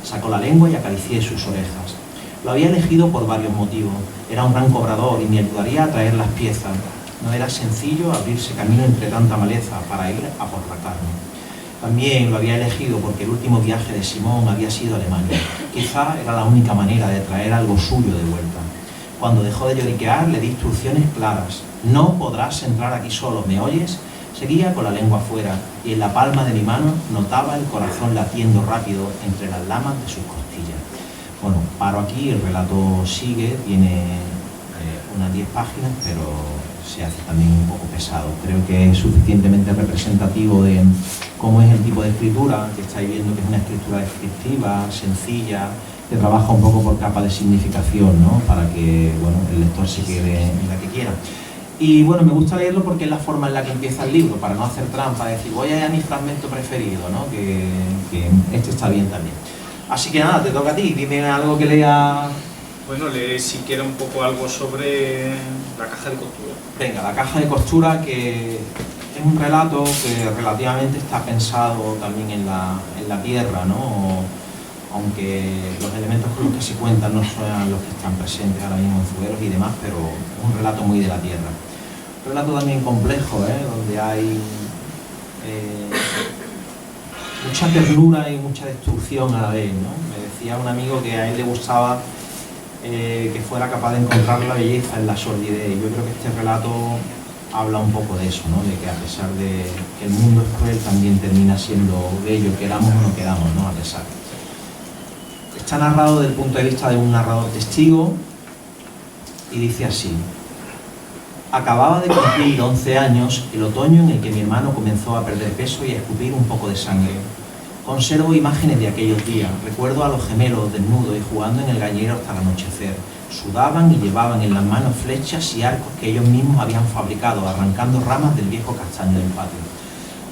C: Sacó la lengua y acaricié sus orejas. Lo había elegido por varios motivos. Era un gran cobrador y me ayudaría a traer las piezas. No era sencillo abrirse camino entre tanta maleza para ir a por la carne. También lo había elegido porque el último viaje de Simón había sido a Alemania. Quizá era la única manera de traer algo suyo de vuelta. Cuando dejó de lloriquear, le di instrucciones claras. No podrás entrar aquí solo, ¿me oyes? Seguía con la lengua afuera y en la palma de mi mano notaba el corazón latiendo rápido entre las lamas de sus costillas. Bueno, paro aquí, el relato sigue, tiene unas 10 páginas, pero se hace también un poco pesado. Creo que es suficientemente representativo de cómo es el tipo de escritura, que estáis viendo que es una escritura descriptiva, sencilla, que trabaja un poco por capa de significación, ¿no? Para que, bueno, el lector se quede en la que quiera. Y bueno, me gusta leerlo porque es la forma en la que empieza el libro, para no hacer trampa, decir, voy a ir a mi fragmento preferido, ¿no? Que este está bien también. Así que nada, te toca a ti, dime algo que lea.
B: Bueno, lee siquiera un poco algo sobre la caja de costura.
C: Venga, la caja de costura, que es un relato que relativamente está pensado también en la tierra, ¿no? Aunque los elementos con los que se cuentan no son los que están presentes ahora mismo en Zuberos y demás, pero es un relato muy de la tierra. Un relato también complejo, donde hay mucha ternura y mucha destrucción a la vez, ¿no? Me decía un amigo que a él le gustaba que fuera capaz de encontrar la belleza en la sordidez. Yo creo que este relato habla un poco de eso, ¿no? De que a pesar de que el mundo es cruel, también termina siendo bello, queramos o no queramos, ¿no? A pesar. Está narrado desde el punto de vista de un narrador testigo y dice así: acababa de cumplir 11 años el otoño en el que mi hermano comenzó a perder peso y a escupir un poco de sangre. Conservo imágenes de aquellos días, recuerdo a los gemelos desnudos y jugando en el gallinero hasta el anochecer. Sudaban y llevaban en las manos flechas y arcos que ellos mismos habían fabricado, arrancando ramas del viejo castaño del patio.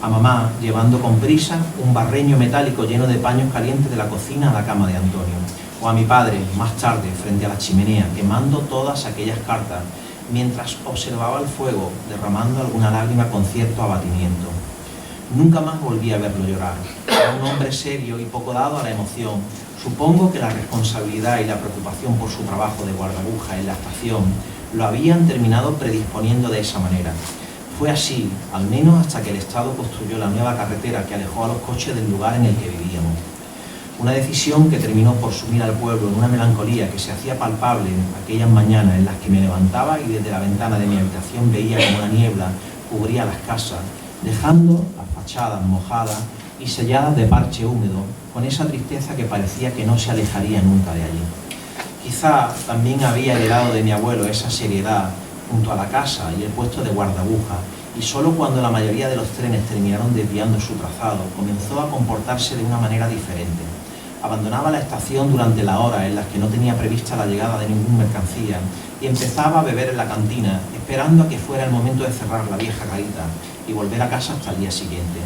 C: A mamá llevando con prisa un barreño metálico lleno de paños calientes de la cocina a la cama de Antonio. O a mi padre, más tarde, frente a la chimenea, quemando todas aquellas cartas, mientras observaba el fuego, derramando alguna lágrima con cierto abatimiento. Nunca más volví a verlo llorar. Era un hombre serio y poco dado a la emoción. Supongo que la responsabilidad y la preocupación por su trabajo de guardabuja en la estación lo habían terminado predisponiendo de esa manera. Fue así, al menos hasta que el Estado construyó la nueva carretera que alejó a los coches del lugar en el que vivíamos. Una decisión que terminó por sumir al pueblo en una melancolía que se hacía palpable aquellas mañanas en las que me levantaba y desde la ventana de mi habitación veía como una niebla cubría las casas, dejando las fachadas mojadas y selladas de parche húmedo, con esa tristeza que parecía que no se alejaría nunca de allí. Quizá también había heredado de mi abuelo esa seriedad junto a la casa y el puesto de guardabuja, y solo cuando la mayoría de los trenes terminaron desviando su trazado, comenzó a comportarse de una manera diferente. Abandonaba la estación durante la hora en las que no tenía prevista la llegada de ninguna mercancía y empezaba a beber en la cantina, esperando a que fuera el momento de cerrar la vieja garita y volver a casa hasta el día siguiente.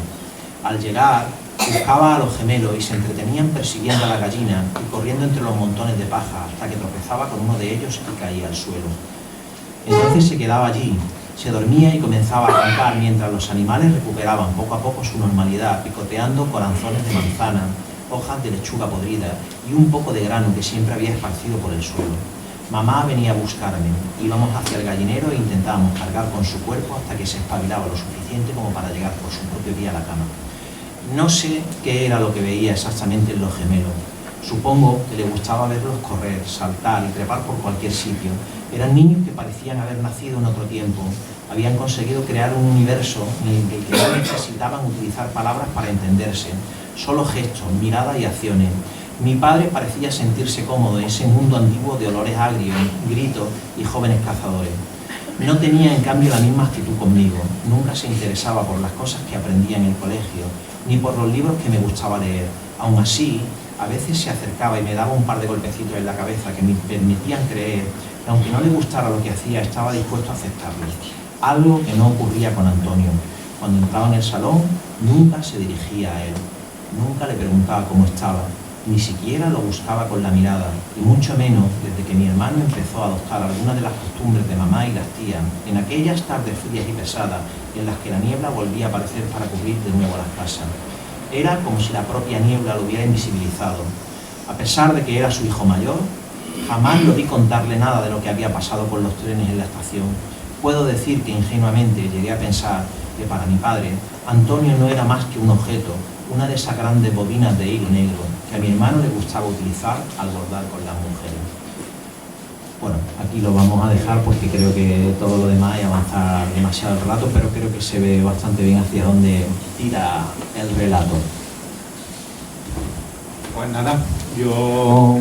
C: Al llegar, buscaba a los gemelos y se entretenían persiguiendo a la gallina y corriendo entre los montones de paja hasta que tropezaba con uno de ellos y caía al suelo. Entonces se quedaba allí, se dormía y comenzaba a arrancar mientras los animales recuperaban poco a poco su normalidad, picoteando corazones de manzana, hojas de lechuga podrida y un poco de grano que siempre había esparcido por el suelo. Mamá venía a buscarme, íbamos hacia el gallinero e intentábamos cargar con su cuerpo hasta que se espabilaba lo suficiente como para llegar por su propio pie a la cama. No sé qué era lo que veía exactamente en los gemelos. Supongo que le gustaba verlos correr, saltar y trepar por cualquier sitio. Eran niños que parecían haber nacido en otro tiempo. Habían conseguido crear un universo en el que no necesitaban utilizar palabras para entenderse, solo gestos, miradas y acciones. Mi padre parecía sentirse cómodo en ese mundo antiguo de olores agrios, gritos y jóvenes cazadores. No tenía, en cambio, la misma actitud conmigo. Nunca se interesaba por las cosas que aprendía en el colegio, ni por los libros que me gustaba leer. Aún así, a veces se acercaba y me daba un par de golpecitos en la cabeza que me permitían creer que, aunque no le gustara lo que hacía, estaba dispuesto a aceptarlo. Algo que no ocurría con Antonio. Cuando entraba en el salón, nunca se dirigía a él. Nunca le preguntaba cómo estaba. Ni siquiera lo buscaba con la mirada, y mucho menos desde que mi hermano empezó a adoptar algunas de las costumbres de mamá y las tías, en aquellas tardes frías y pesadas en las que la niebla volvía a aparecer para cubrir de nuevo las casas. Era como si la propia niebla lo hubiera invisibilizado. A pesar de que era su hijo mayor, Jamás lo vi contarle nada de lo que había pasado con los trenes en la estación. Puedo decir que ingenuamente llegué a pensar que para mi padre, Antonio no era más que un objeto, una de esas grandes bobinas de hilo negro que a mi hermano le gustaba utilizar al bordar con las mujeres. Bueno, aquí lo vamos a dejar porque creo que todo lo demás es avanzar demasiado el relato, pero creo que se ve bastante bien hacia dónde tira el relato.
B: Pues nada, yo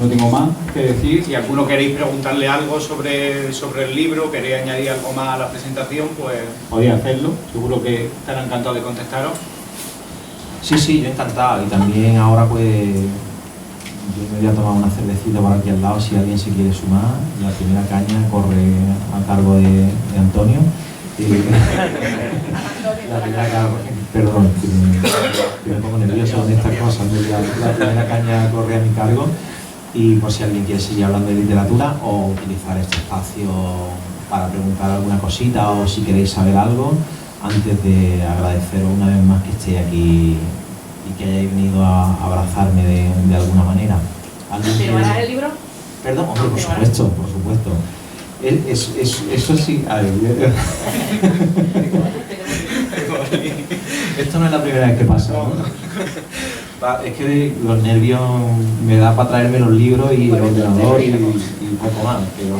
B: no tengo más que decir. Si alguno queréis preguntarle algo sobre el libro, queréis añadir algo más a la presentación, pues podéis hacerlo. Seguro que estarán encantados de contestaros.
C: Sí, yo encantado. Y también ahora pues yo me voy a tomar una cervecita por aquí al lado si alguien se quiere sumar. La primera caña corre a cargo de Antonio. La primera caña, perdón, estoy un poco nervioso con estas cosas. La primera caña corre a mi cargo. Y por si alguien quiere seguir hablando de literatura o utilizar este espacio para preguntar alguna cosita o si queréis saber algo, antes de agradeceros una vez más que estéis aquí y que hayáis venido a abrazarme de alguna manera.
E: ¿Firmarás el libro?
C: Perdón, hombre, por supuesto, por supuesto. Eso sí, a ver, esto no es la primera vez que pasa, ¿no? Es que los nervios me da para traerme los libros y el ordenador y poco más, pero...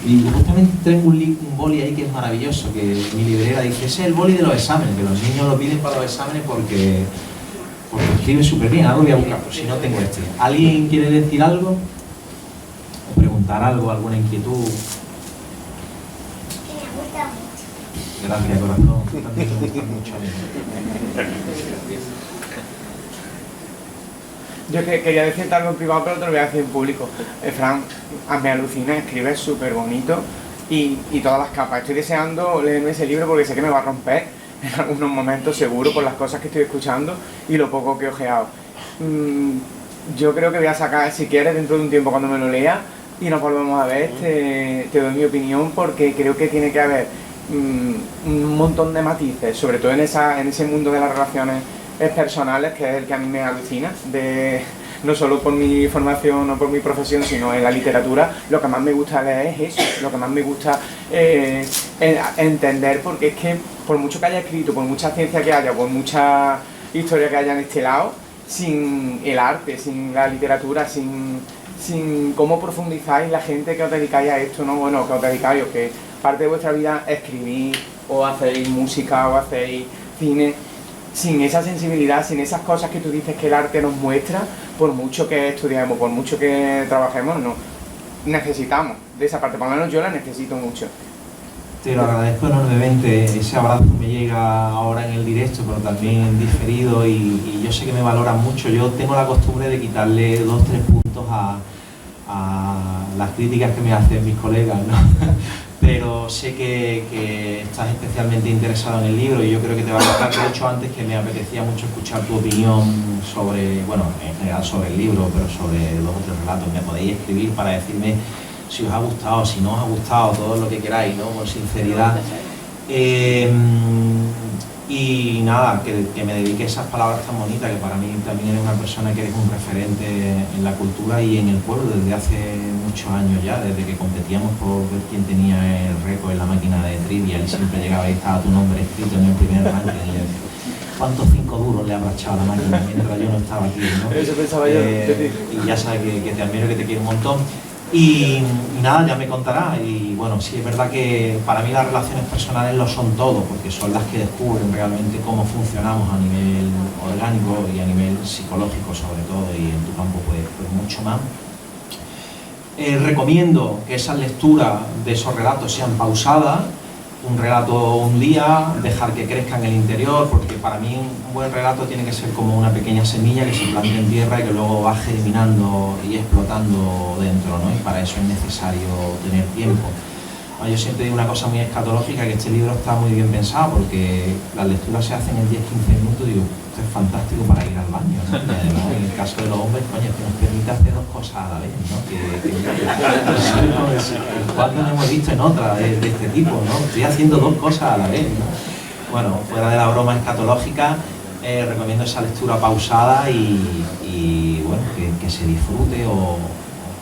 C: Y justamente tengo un boli ahí que es maravilloso, que mi librera dice, ese es el boli de los exámenes, que los niños lo piden para los exámenes porque escribe súper bien, algo voy a buscar, pues si no tengo este. ¿Alguien quiere decir algo? ¿O preguntar algo, alguna inquietud? Gracias, corazón. También me gusta mucho a mí.
F: Yo quería decirte algo en privado, pero te lo voy a decir en público. Fran, me alucina, escribes súper bonito y todas las capas. Estoy deseando leerme ese libro porque sé que me va a romper en algunos momentos, seguro, por las cosas que estoy escuchando y lo poco que he ojeado. Yo creo que voy a sacar, si quieres, dentro de un tiempo cuando me lo lea y nos volvemos a ver, te doy mi opinión porque creo que tiene que haber un montón de matices, sobre todo en ese mundo de las relaciones personales, que es el que a mí me alucina, no solo por mi formación o por mi profesión, sino en la literatura. Lo que más me gusta leer es eso, lo que más me gusta entender, porque es que por mucho que haya escrito, por mucha ciencia que haya, por mucha historia que haya en este lado, sin el arte, sin la literatura, sin cómo profundizáis la gente que os dedicáis a esto, ¿no? Bueno, que os dedicáis, o que parte de vuestra vida escribís, o hacéis música, o hacéis cine, sin esa sensibilidad, sin esas cosas que tú dices que el arte nos muestra, por mucho que estudiemos, por mucho que trabajemos, no necesitamos de esa parte, por lo menos yo la necesito mucho.
C: Te lo agradezco enormemente, ese abrazo me llega ahora en el directo, pero también en diferido y yo sé que me valoran mucho. Yo tengo la costumbre de quitarle 2 o 3 puntos a las críticas que me hacen mis colegas, ¿no? Pero sé que estás especialmente interesado en el libro y yo creo que te va a gustar. Te he dicho antes que me apetecía mucho escuchar tu opinión sobre, bueno, en general sobre el libro, pero sobre los otros relatos. Me podéis escribir para decirme si os ha gustado, si no os ha gustado, todo lo que queráis, ¿no? Con sinceridad. Y nada, que me dedique esas palabras tan bonitas, que para mí también eres una persona que eres un referente en la cultura y en el pueblo desde hace muchos años ya, desde que competíamos por ver quién tenía el récord en la máquina de Trivial y siempre llegaba y estaba tu nombre escrito en el primer ranking. ¿Cuántos 5 duros le habrá echado a la máquina mientras yo no estaba aquí, ¿no?
F: Eso pensaba yo.
C: Y ya sabes que te admiro, que te quiero un montón. Y nada, ya me contará. Y bueno, sí es verdad que para mí las relaciones personales lo son todo, porque son las que descubren realmente cómo funcionamos a nivel orgánico y a nivel psicológico sobre todo, y en tu campo pues mucho más. Recomiendo que esas lecturas de esos relatos sean pausadas, un relato un día, dejar que crezca en el interior, porque para mí un buen relato tiene que ser como una pequeña semilla que se planta en tierra y que luego va germinando y explotando dentro, ¿no? Y para eso es necesario tener tiempo. Yo siempre digo una cosa muy escatológica, que este libro está muy bien pensado, porque las lecturas se hacen en 10-15 minutos, digo, esto es fantástico para ir al baño, ¿no? Y además, en el caso de los hombres, coño, que nos permite hacer 2 cosas a la vez, ¿no? ¿Cuándo no hemos visto en otra de este tipo, ¿no? Estoy haciendo 2 cosas a la vez, ¿no? Bueno, fuera de la broma escatológica, recomiendo esa lectura pausada y bueno, que se disfrute o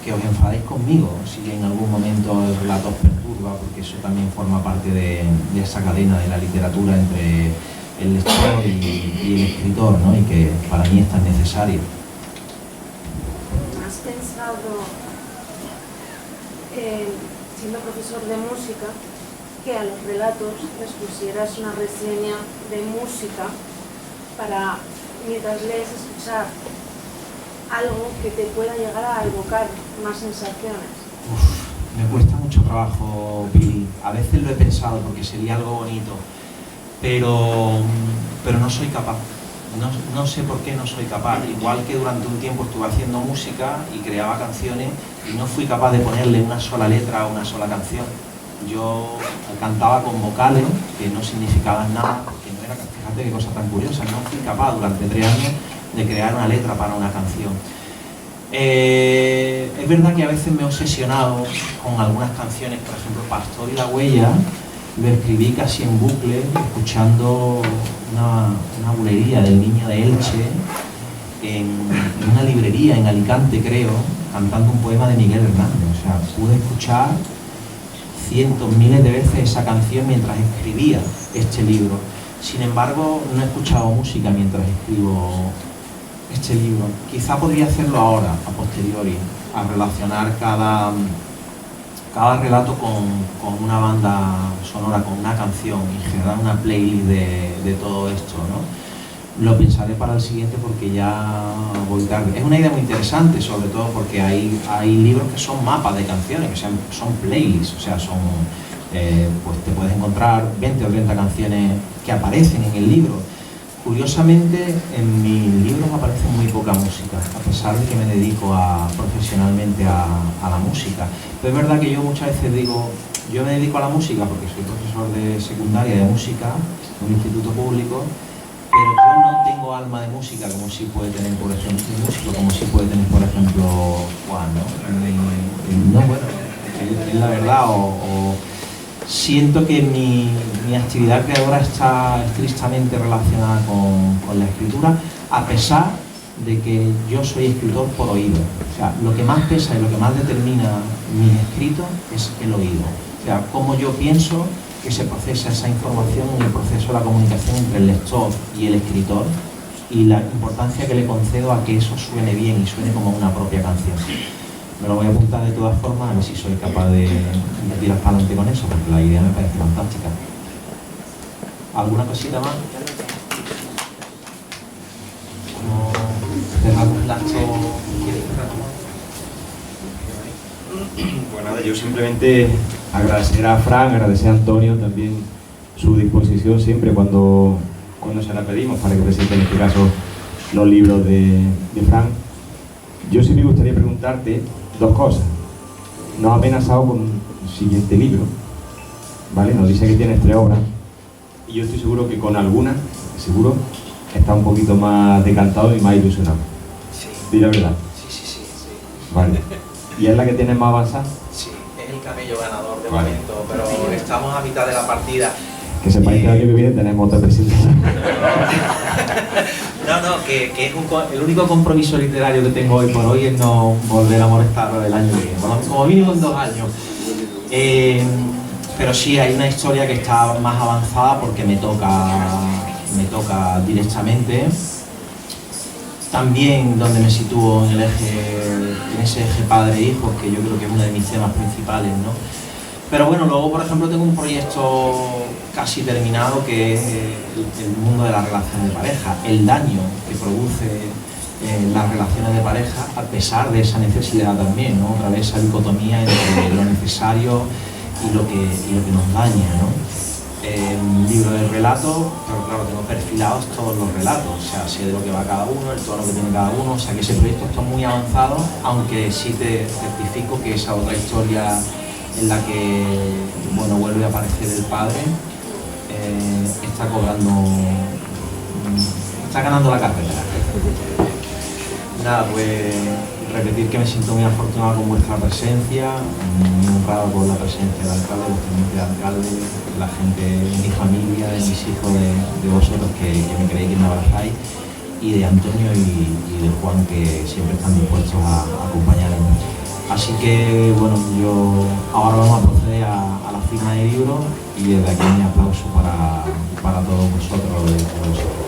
C: que os enfadéis conmigo si en algún momento el relato os perturba, porque eso también forma parte de esa cadena de la literatura entre el lector y el escritor, ¿no? Y que para mí es tan necesario.
E: ¿Has pensado, siendo profesor de música, que a los relatos les pusieras una reseña de música para, mientras lees, escuchar algo que te pueda llegar a evocar más sensaciones?
C: Me cuesta mucho trabajo, Pili. A veces lo he pensado porque sería algo bonito, pero no soy capaz. No sé por qué no soy capaz. Igual que durante un tiempo estuve haciendo música y creaba canciones y no fui capaz de ponerle una sola letra a una sola canción. Yo cantaba con vocales que no significaban nada, porque no era, fíjate qué cosa tan curiosa, no fui capaz durante 3 años de crear una letra para una canción. Es verdad que a veces me he obsesionado con algunas canciones, por ejemplo Pastor y la Huella, lo escribí casi en bucle, escuchando una bulería del Niño de Elche, en una librería en Alicante, creo, cantando un poema de Miguel Hernández. O sea, pude escuchar cientos, miles de veces esa canción mientras escribía este libro. Sin embargo, no he escuchado música mientras escribo este libro. Quizá podría hacerlo ahora, a posteriori, a relacionar cada relato con una banda sonora, con una canción y generar una playlist de todo esto, ¿no? Lo pensaré para el siguiente porque ya voy tarde. Es una idea muy interesante, sobre todo porque hay libros que son mapas de canciones, que son playlists, o sea, pues te puedes encontrar 20 o 30 canciones que aparecen en el libro. Curiosamente, en mis libros aparece muy poca música, a pesar de que me dedico profesionalmente a la música. Pero es verdad que yo muchas veces digo, yo me dedico a la música porque soy profesor de secundaria de música en un instituto público, pero yo no tengo alma de música como sí puede tener, por ejemplo, por ejemplo, Juan, ¿no? No, bueno, es la verdad, siento que mi actividad creadora está estrictamente relacionada con la escritura, a pesar de que yo soy escritor por oído. O sea, lo que más pesa y lo que más determina mis escritos es el oído. O sea, cómo yo pienso que se procesa esa información en el proceso de la comunicación entre el lector y el escritor, y la importancia que le concedo a que eso suene bien y suene como una propia canción. Me lo voy a apuntar de todas formas, a ver si soy capaz de tirar para adelante con eso, porque la idea me parece fantástica. ¿Alguna cosita más? ¿Cómo cerramos el acto? ¿Quieres cerrar?
A: Pues nada, yo simplemente agradecer a Fran, agradecer a Antonio también su disposición siempre cuando se la pedimos para que presente en este caso los libros de Fran. Yo sí me gustaría preguntarte 2 cosas. Nos ha amenazado con el siguiente libro, ¿vale? Nos dice que tienes 3 obras y yo estoy seguro que con alguna, seguro, está un poquito más decantado y más ilusionado.
C: Sí.
A: Di la verdad.
C: Sí.
A: Vale. ¿Y es la que tienes más avanzada?
C: Sí, es el camello ganador de
A: Vale.
C: momento, pero estamos a mitad de la partida.
A: Que sepáis que el año que viene tenemos otra presentación.
C: No, que es el único compromiso literario que tengo hoy por hoy es no volver a molestarlo el año que viene, como mínimo en 2 años. Pero sí, hay una historia que está más avanzada porque me toca directamente. También donde me sitúo en ese eje padre-hijo, que yo creo que es uno de mis temas principales, ¿no? Pero bueno, luego por ejemplo tengo un proyecto casi terminado que es el mundo de la relación de pareja, el daño que produce las relaciones de pareja a pesar de esa necesidad también, ¿no? Otra vez esa dicotomía entre lo necesario y lo que nos daña, ¿no? Un libro de relatos, pero claro, tengo perfilados todos los relatos, o sea, sé de lo que va cada uno, el tono que tiene cada uno, o sea que ese proyecto está muy avanzado, aunque sí te certifico que esa otra historia en la que, bueno, vuelve a aparecer el padre, está ganando la carrera. Nada, pues repetir que me siento muy afortunado con vuestra presencia, muy honrado por la presencia del alcalde, vuestro teniente de alcalde, la gente de mi familia, de mis hijos, de vosotros que me queréis, que me abrazáis, y de Antonio y de Juan, que siempre están dispuestos a acompañarme. Así que bueno, yo ahora vamos a proceder a la firma de libro y desde aquí mi aplauso para todos vosotros.